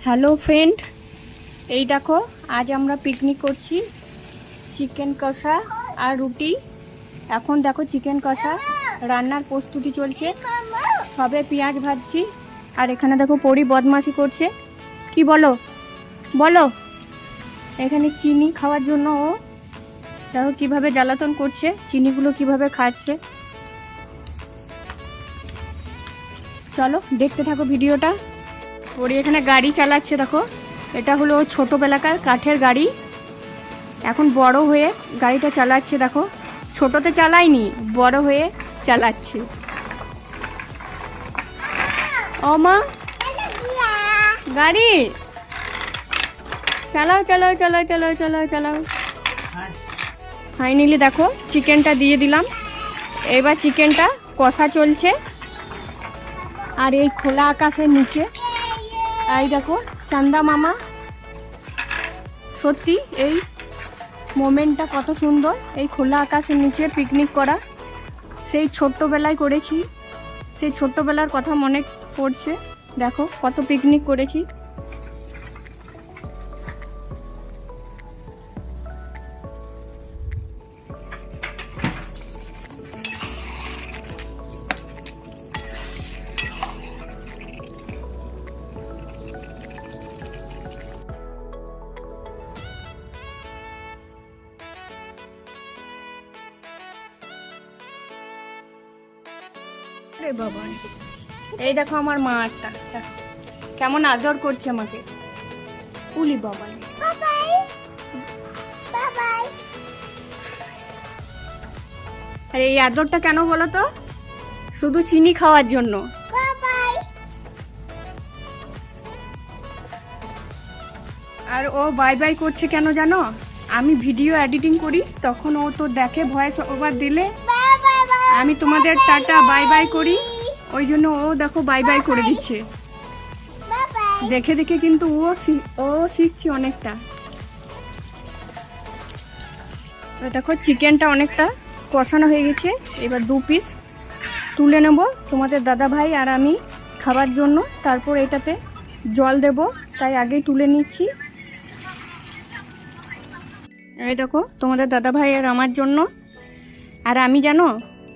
Hello friend, এই দেখো আজ আমরা পিকনিক করছি। চিকেন কষা আর রুটি। এখন দেখো চিকেন কষা রান্নার প্রস্তুতি চলছে, সবে পেঁয়াজ ভাজছি। আর এখানে দেখো পরি বদমাশি করছে। কি বলো বলো, এখানে চিনি খাওয়ার জন্য ও দেখো কিভাবে জ্বালাতন করছে, চিনিগুলো কিভাবে খাচ্ছে। চলো দেখতে থাকো ভিডিওটা। পরি এখানে গাড়ি চালাচ্ছে, দেখো এটা হলো ছোটোবেলাকার কাঠের গাড়ি, এখন বড় হয়ে গাড়িটা চালাচ্ছে। দেখো ছোটোতে চালায়নি, বড় হয়ে চালাচ্ছে। ও মা, গাড়ি চালাও চালাও চালাও চালাও চালাও চালাও। ফাইনালি দেখো চিকেনটা দিয়ে দিলাম। এবার চিকেনটা কষা চলছে। আর এই খোলা আকাশের নিচে এই দেখো চান্দা মামা। সত্যি এই মোমেন্টটা কত সুন্দর, এই খোলা আকাশের নিচে পিকনিক করা। সেই ছোট্টবেলায় করেছি, সেই ছোট্টবেলার কথা মনে পড়ছে। দেখো কত পিকনিক করেছি। বাবা, এই দেখো আমার মা একটা কেমন আদর করছে আমাকে। উলি বাবা, আর এই আদরটা কেন বলো তো? শুধু চিনি খাওয়ার জন্য। আর ও বাই বাই করছে কেন জানো? আমি ভিডিও এডিটিং করি, তখন ও তো দেখে ভয়েস ওভার দিলে আমি তোমাদের টাটা বাই বাই করি, ওই জন্য ও দেখো বাই বাই করে দিচ্ছে। দেখে দেখে কিন্তু ও শিখছে অনেকটা। দেখো চিকেনটা অনেকটা কষানো হয়ে গেছে। এবার 2 পিস তুলে নেব তোমাদের দাদা ভাই আর আমি খাবার জন্য। তারপর এটাতে জল দেব, তাই আগেই তুলে নিচ্ছি। এই দেখো তোমাদের দাদা ভাই আর আমার জন্য। আর আমি জানো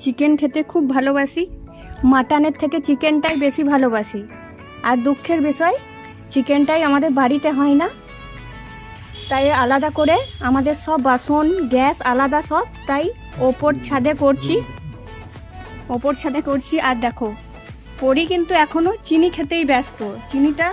চিকেন খেতে খুব ভালোবাসি, মাটনের থেকে চিকেনটাই বেশি ভালোবাসি। আর দুঃখের বিষয় চিকেনটাই আমাদের বাড়িতে হয় না, তাই আলাদা করে আমাদের সব বাসন গ্যাস আলাদা সব, তাই ওপর ছাদে করছি। আর দেখো পরি কিন্তু এখনো চিনি খেতেই ব্যস্ত। চিনিটা